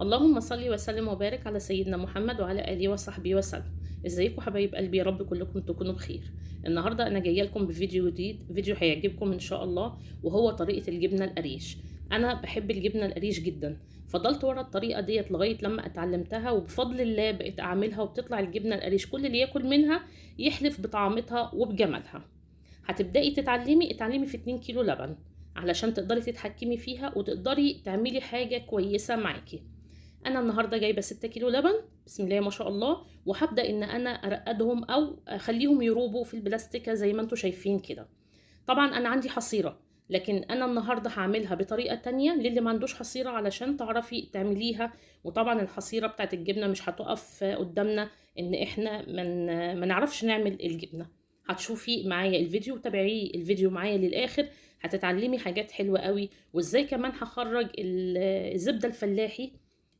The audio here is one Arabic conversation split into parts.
اللهم صل وسلم وبارك على سيدنا محمد وعلى اله وصحبه وسلم. ازيكم حبايب قلبي؟ يا رب كلكم تكونوا بخير. النهارده انا جايه لكم بفيديو جديد، فيديو هيعجبكم ان شاء الله، وهو طريقه الجبنه القريش. انا بحب الجبنه القريش جدا، فضلت ورا الطريقه ديت لغايه لما اتعلمتها، وبفضل الله بقيت اعملها وبتطلع الجبنه القريش كل اللي ياكل منها يحلف بطعامتها وبجمالها. هتبدأي اتعلمي في 2 كيلو لبن علشان تقدري تتحكمي فيها وتقدري تعملي حاجة كويسة معاكي. انا النهارده جايبه 6 كيلو لبن، بسم الله ما شاء الله، وهبدا ان انا ارقدهم او اخليهم يروبوا في البلاستيكه زي ما انتم شايفين كده. طبعا انا عندي حصيره، لكن انا النهارده هعملها بطريقه تانية للي ما عندوش حصيره علشان تعرفي تعمليها. وطبعا الحصيره بتاعت الجبنه مش هتقف قدامنا ان احنا ما نعرفش نعمل الجبنه. هتشوفي معايا الفيديو وتابعي الفيديو معايا للاخر، هتتعلمي حاجات حلوه قوي، وازاي كمان هخرج الزبده الفلاحي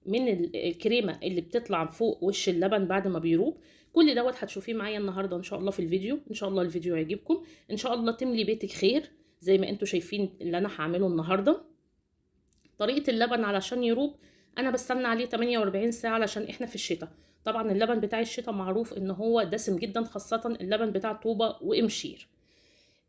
من الكريمه اللي بتطلع فوق وش اللبن بعد ما بيروب. كل دوت هتشوفيه معايا النهارده ان شاء الله في الفيديو. ان شاء الله الفيديو يعجبكم، ان شاء الله تملي بيتك خير زي ما انتم شايفين اللي انا هعمله النهارده. طريقه اللبن علشان يروب انا بستنى عليه 48 ساعه علشان احنا في الشتاء. طبعا اللبن بتاع الشتاء معروف ان هو دسم جدا، خاصه اللبن بتاع طوبه وامشير،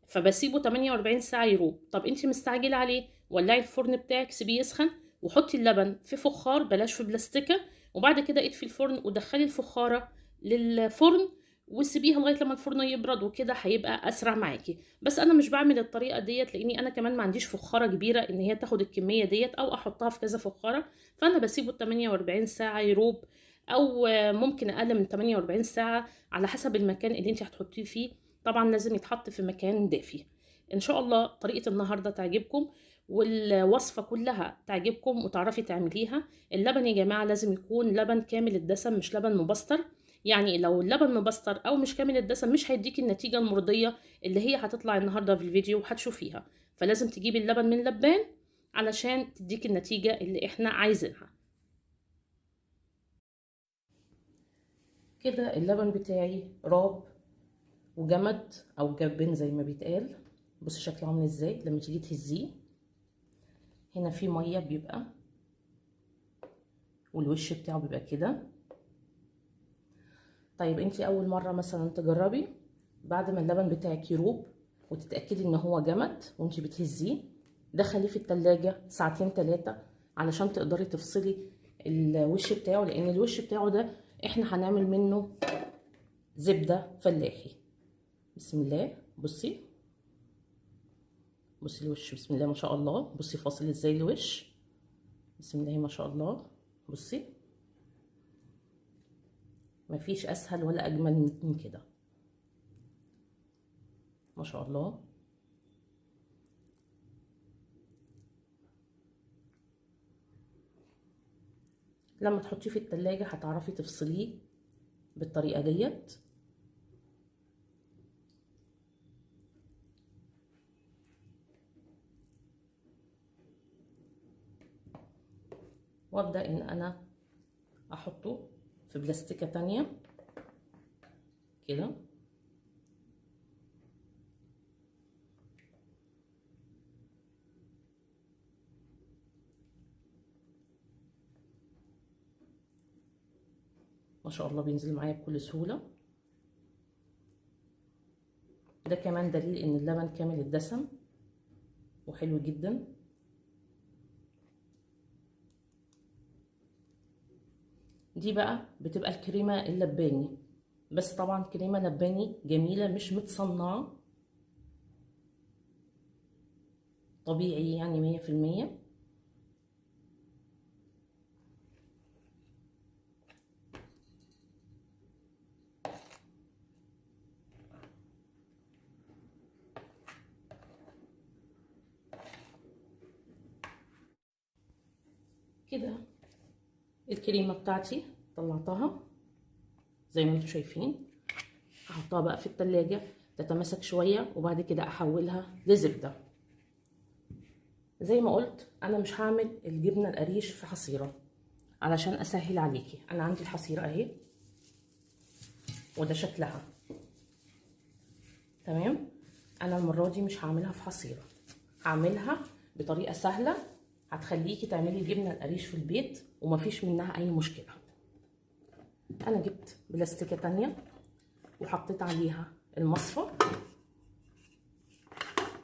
فبسيبه 48 ساعة يروب. طب انت مستعجلة عليه، ولعي الفرن بتاعك، سيبيه يسخن، وحطي اللبن في فخار، بلاش في بلاستيكة، وبعد كده اطفي الفرن ودخلي الفخارة للفرن وسيبيها لغايه لما الفرن يبرد، وكده هيبقى اسرع معاكي. بس انا مش بعمل الطريقه ديت لاني انا كمان ما عنديش فخاره كبيره ان هي تاخد الكميه ديت او احطها في كذا فخاره، فانا بسيبه 48 ساعه يروب، او ممكن اقل من 48 ساعه على حسب المكان اللي انت هتحطيه فيه. طبعا لازم يتحط في مكان دافي. ان شاء الله طريقة النهاردة تعجبكم والوصفة كلها تعجبكم وتعرفي تعمليها. اللبن يا جماعة لازم يكون لبن كامل الدسم، مش لبن مبستر. يعني لو اللبن مبستر او مش كامل الدسم مش هيديكي النتيجة المرضية اللي هي هتطلع النهاردة في الفيديو وهتشوفيها. فلازم تجيبي اللبن من لبان علشان تديكي النتيجة اللي احنا عايزينها. كده اللبن بتاعي راب وجمد او جبن زي ما بيتقال. بصي شكله عامل ازاي لما تيجي تهزيه، هنا في ميه بيبقى، والوش بتاعه بيبقى كده. طيب انتي اول مره مثلا تجربي، بعد ما اللبن بتاعك يروب وتتاكدي ان هو جمد وانتي بتهزيه، دخليه في التلاجة ساعتين 3 علشان تقدري تفصلي الوش بتاعه، لان الوش بتاعه ده احنا هنعمل منه زبده فلاحي. بسم الله، بصي بصي الوش، بسم الله ما شاء الله، بصي فاصل ازاي الوش، بسم الله ما شاء الله. بصي مفيش اسهل ولا اجمل من كده، ما شاء الله. لما تحطيه في التلاجة هتعرفي تفصليه بالطريقة ديت. وابدأ ان انا احطه في بلاستيكة تانية كده. ما شاء الله بينزل معايا بكل سهولة. ده كمان دليل ان اللبن كامل الدسم وحلو جدا. دي بقى بتبقى الكريمة اللباني، بس طبعا كريمة لباني جميلة مش متصنعة، طبيعي يعني 100%. كده الكريمة بتاعتي طلعتها زي ما انتم شايفين. هحطها بقى في التلاجة تتماسك شوية، وبعد كده احولها لزبدة. زي ما قلت انا مش هعمل الجبنة القريش في حصيرة علشان اسهل عليكي. انا عندي الحصيرة اهي، وده شكلها تمام. انا المرة دي مش هعملها في حصيرة، هعملها بطريقة سهلة هتخليكي تعملي الجبنه القريش في البيت ومفيش منها اي مشكله. انا جبت بلاستيكه تانية وحطيت عليها المصفى،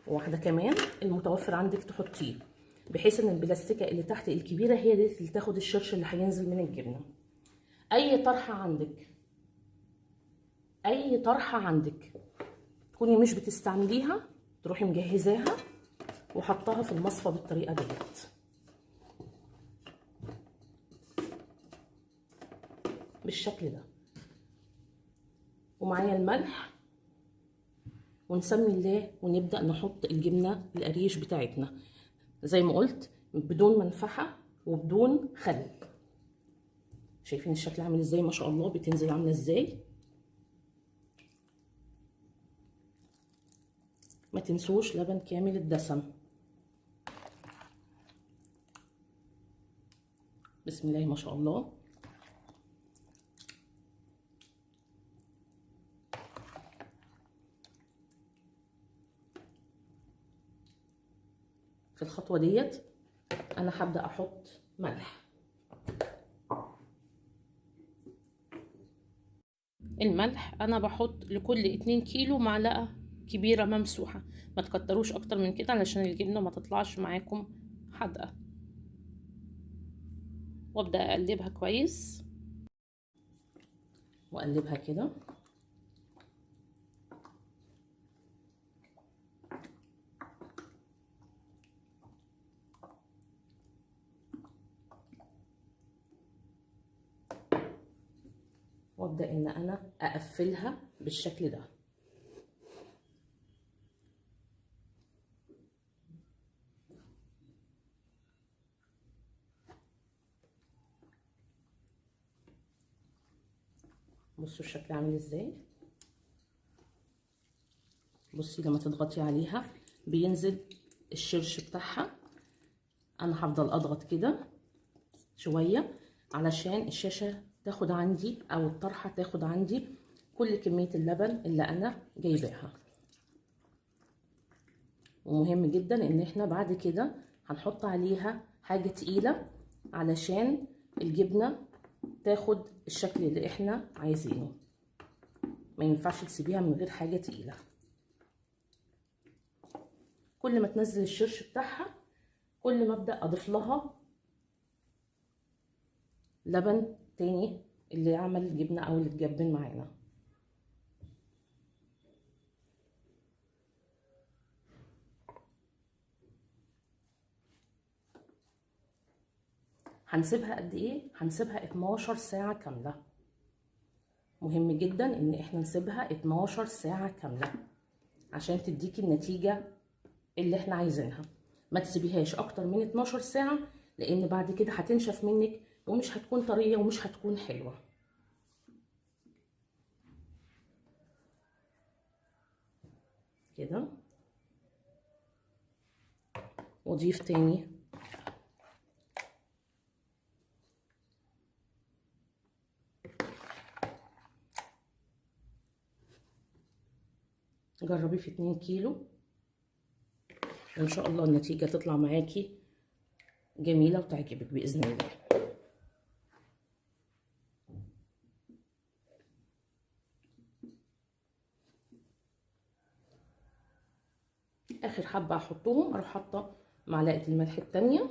وواحده كمان المتوفر عندك تحطيه، بحيث ان البلاستيكه اللي تحت الكبيره هي دي اللي تاخد الشرش اللي هينزل من الجبنه. اي طرحه عندك، اي طرحه عندك تكوني مش بتستعمليها تروحي مجهزاها وحطها في المصفى بالطريقه ديت. بالشكل ده. ومعايا الملح، ونسمي الله ونبدأ نحط الجبنة القريش بتاعتنا زي ما قلت، بدون منفعة وبدون خل. شايفين الشكل عامل ازاي؟ ما شاء الله بتنزل عاملة ازاي. ما تنسوش لبن كامل الدسم. بسم الله ما شاء الله. في الخطوة ديت انا هبدأ احط ملح. الملح انا بحط لكل 2 كيلو معلقة كبيرة ممسوحة، ما تكتروش اكتر من كده علشان الجبنة ما تطلعش معاكم حادقة. وابدأ اقلبها كويس واقلبها كده. وابدأ ان انا اقفلها بالشكل ده. بصوا الشكل عامل ازاي. بصي لما تضغطي عليها بينزل الشرش بتاعها. انا هفضل اضغط كده شويه علشان الشاشه تاخد عندي او الطرحه تاخد عندي كل كميه اللبن اللي انا جايباها. ومهم جدا ان احنا بعد كده هنحط عليها حاجه تقيله علشان الجبنه تاخد الشكل اللي احنا عايزينه. ما ينفعش تسيبيها من غير حاجه تقيله. كل ما تنزل الشرش بتاعها كل ما ابدا اضيف لها لبن تاني اللي عمل الجبنه او اللي اتجبن معانا. هنسيبها قد ايه؟ هنسيبها 12 ساعه كامله. مهم جدا ان احنا نسيبها 12 ساعه كامله عشان تديكي النتيجه اللي احنا عايزينها. ما تسيبيهاش اكتر من 12 ساعه، لان بعد كده هتنشف منك ومش هتكون طريه ومش هتكون حلوه. كده. واضيف تاني جربي في 2 كيلو وان شاء الله النتيجه تطلع معاكي جميله وتعجبك باذن الله. اخر حبه احطهم اروح حاطه معلقه الملح التانيه.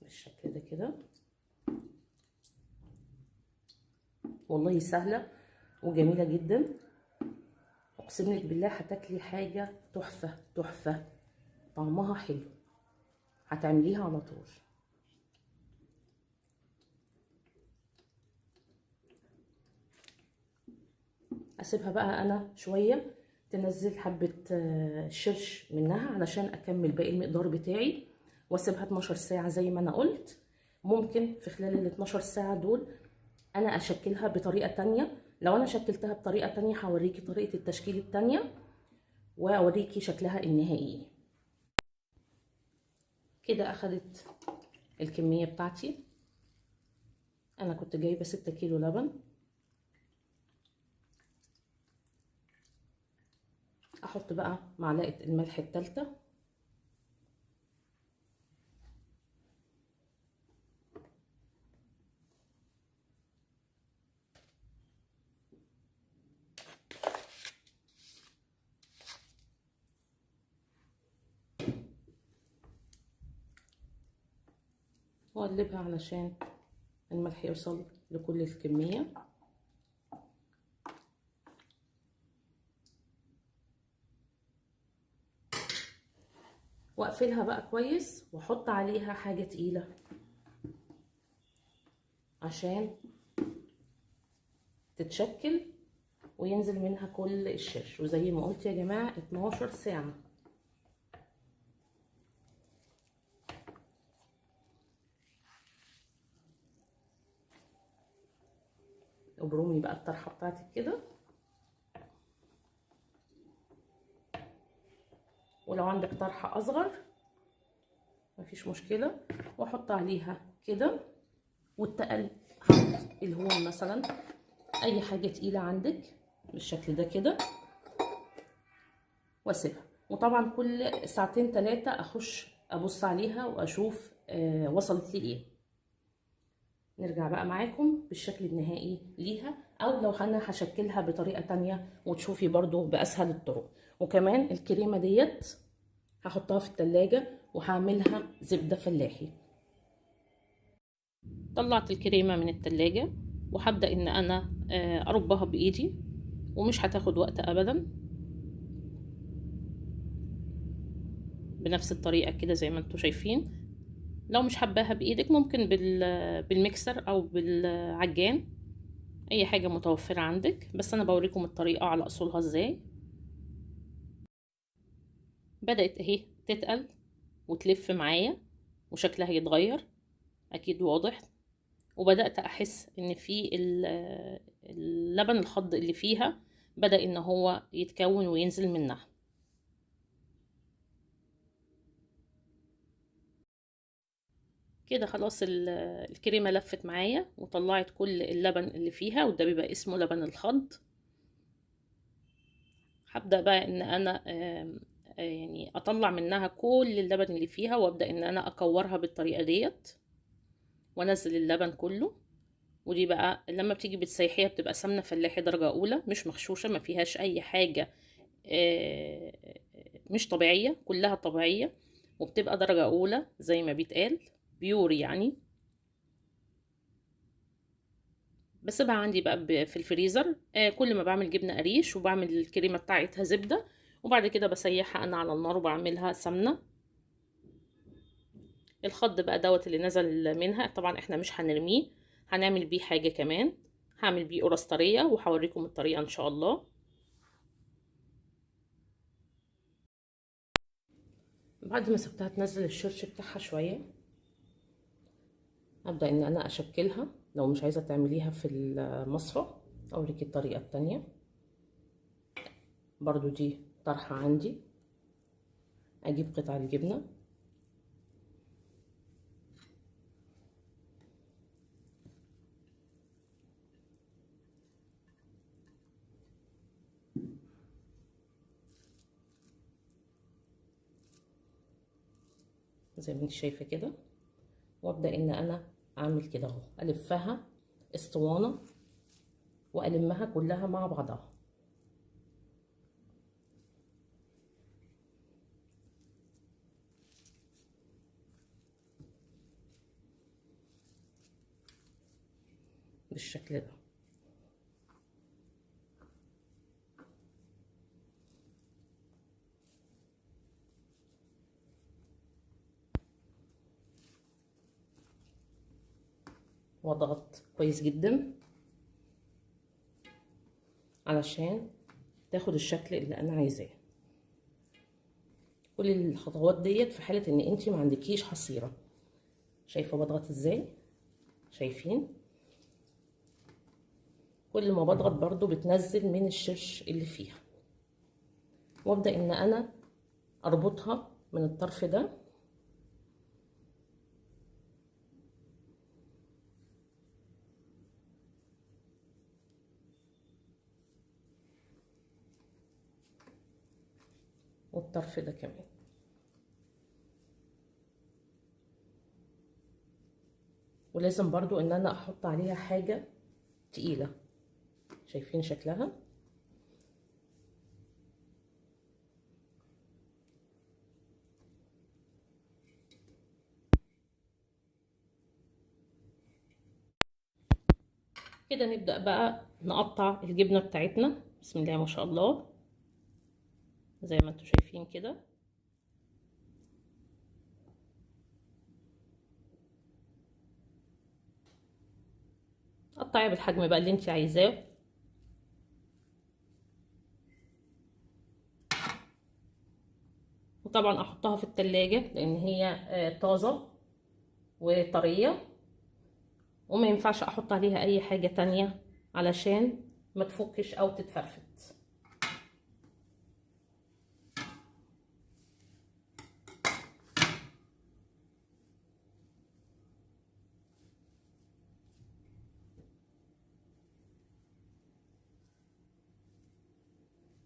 بالشكل ده كده. والله سهله وجميله جدا. اقسم لك بالله هتاكلي حاجه تحفه تحفه، طعمها حلو، هتعمليها على طول. اسيبها بقى انا شويه تنزل حبه شرش منها علشان اكمل باقي المقدار بتاعي، واسيبها 12 ساعه زي ما انا قلت. ممكن في خلال ال 12 ساعه دول انا اشكلها بطريقه تانية. لو انا شكلتها بطريقه تانية هوريكي طريقه التشكيل التانية واوريكي شكلها النهائي. كده اخدت الكميه بتاعتي انا كنت جايبه 6 كيلو لبن. احط بقى معلقه الملح الثالثه، واقلبها علشان الملح يوصل لكل الكميه. واقفلها بقى كويس واحط عليها حاجه تقيله عشان تتشكل وينزل منها كل الشرش. وزي ما قلت يا جماعه 12 ساعه. ابرمي بقى الطرحه بتاعتك كده، ولو عندك طرحه اصغر مفيش مشكله، واحط عليها كده. والتقل هحط الهون مثلا، اي حاجه تقيله عندك بالشكل ده كده، واسيبها. وطبعا كل ساعتين 3 اخش ابص عليها واشوف وصلت لي ايه. نرجع بقى معاكم بالشكل النهائي ليها، او لو انا هشكلها بطريقه تانية وتشوفي برضو باسهل الطرق. وكمان الكريمه ديت هحطها في التلاجة وهعملها زبده فلاحي. طلعت الكريمه من التلاجة وهبدا ان انا اربها بايدي، ومش هتاخد وقت ابدا. بنفس الطريقه كده زي ما انتم شايفين. لو مش حباها بايدك ممكن بالميكسر او بالعجان، اي حاجه متوفره عندك، بس انا بوريكم الطريقه على اصولها ازاي. بدات اهي تتقل وتلف معايا وشكلها يتغير، اكيد واضح. وبدات احس ان في اللبن الخض اللي فيها بدا ان هو يتكون وينزل منها. كده خلاص الكريمه لفت معايا وطلعت كل اللبن اللي فيها، وده بيبقى اسمه لبن الخض. هبدأ بقى ان انا يعني اطلع منها كل اللبن اللي فيها، وابدأ ان انا اكورها بالطريقة ديت وانزل اللبن كله. ودي بقى لما بتيجي بتسيحيها بتبقى سمنة فلاحي درجة اولى، مش مغشوشة، ما فيهاش اي حاجة مش طبيعية، كلها طبيعية، وبتبقى درجة اولى زي ما بيتقال، بيور يعني. بسيبها عندي بقى في الفريزر. كل ما بعمل جبنة قريش وبعمل الكريمة بتاعتها زبدة، وبعد كده بسيحها انا على النار وبعملها سمنة. الخض بقى دوت اللي نزل منها طبعا احنا مش هنرميه، هنعمل بيه حاجة كمان، هعمل بيه قرص طرية وهوريكم الطريقة ان شاء الله. بعد ما سبتها تنزل الشرش بتاعها شوية، ابدأ ان انا اشكلها. لو مش عايزة تعمليها في المصفى اوريكي الطريقة التانية. برضو دي طرحة عندي، اجيب قطع الجبنة زي ما انت شايفة كده، وابدأ ان انا اعمل كده اهو، الفها اسطوانة والمها كلها مع بعضها. بالشكل ده. واضغط كويس جدا علشان تاخد الشكل اللي انا عايزاه. كل الخطوات ديت في حالة ان انتي ما عندكيش حصيرة. شايفة بضغط ازاي؟ شايفين؟ كل ما بضغط برضو بتنزل من الشرش اللي فيها. وابدأ ان انا اربطها من الطرف ده، والطرف ده كمان. ولازم برضو ان انا احط عليها حاجة تقيلة. شايفين شكلها؟ كده نبدأ بقى نقطع الجبنة بتاعتنا. بسم الله ما شاء الله، زي ما انتوا شايفين كده. قطعيها بالحجم بقى اللي انت عايزاه. وطبعا احطها في التلاجة لان هي طازة وطرية، وما ينفعش احط عليها اي حاجة تانية علشان ما تفكش او تتفرفت.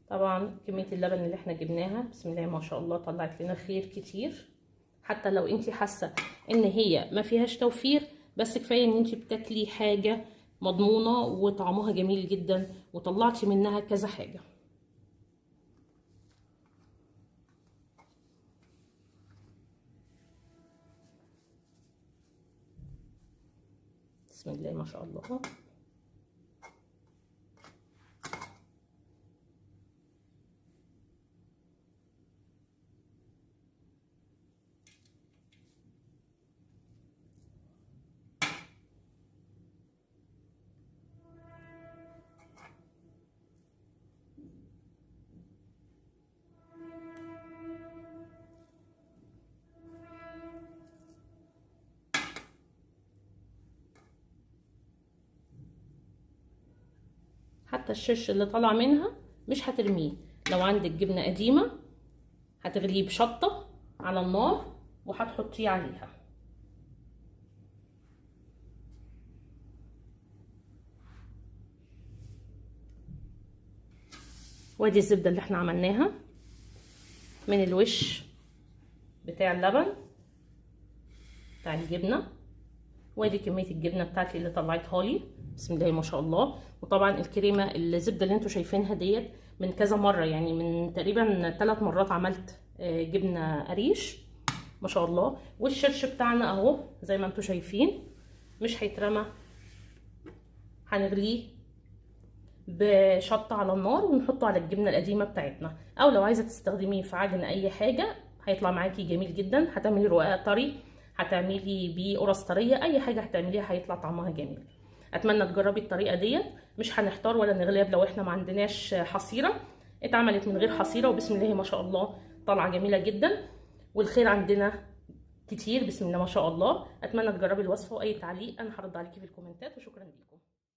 طبعا كمية اللبن اللي احنا جبناها بسم الله ما شاء الله طلعت لنا خير كتير. حتى لو انت حاسة ان هي ما فيهاش توفير، بس كفاية ان انت بتاكلي حاجة مضمونة وطعمها جميل جدا وطلعتي منها كذا حاجة. بسم الله ما شاء الله. حتى الشش اللي طالع منها مش هترميه. لو عندك جبنة قديمة هتغليه بشطة على النار وهتحطيه عليها. وادي الزبدة اللي احنا عملناها من الوش بتاع اللبن بتاع الجبنة، وادي كمية الجبنة بتاعتي اللي طلعتها لي بسم الله ما شاء الله. وطبعا الكريمة الزبدة اللي انتوا شايفينها ديت من كذا مرة، يعني من تقريبا 3 مرات عملت جبنة قريش ما شاء الله. والشرش بتاعنا اهو زي ما انتوا شايفين مش هيترمى، هنغليه بشطة على النار ونحطه على الجبنة القديمة بتاعتنا. او لو عايزة تستخدميه في عجن اي حاجة هيطلع معاكي جميل جدا. هتعملي رقاق طري، هتعملي بيه قرص طريه، اي حاجه هتعمليها هيطلع طعمها جميل. اتمنى تجربي الطريقه ديت، مش هنحتار ولا نغلب لو احنا ما عندناش حصيره. اتعملت من غير حصيره وبسم الله ما شاء الله طالعه جميله جدا، والخير عندنا كتير بسم الله ما شاء الله. اتمنى تجربي الوصفه، واي تعليق انا هرد عليكي في الكومنتات، وشكرا ليكم.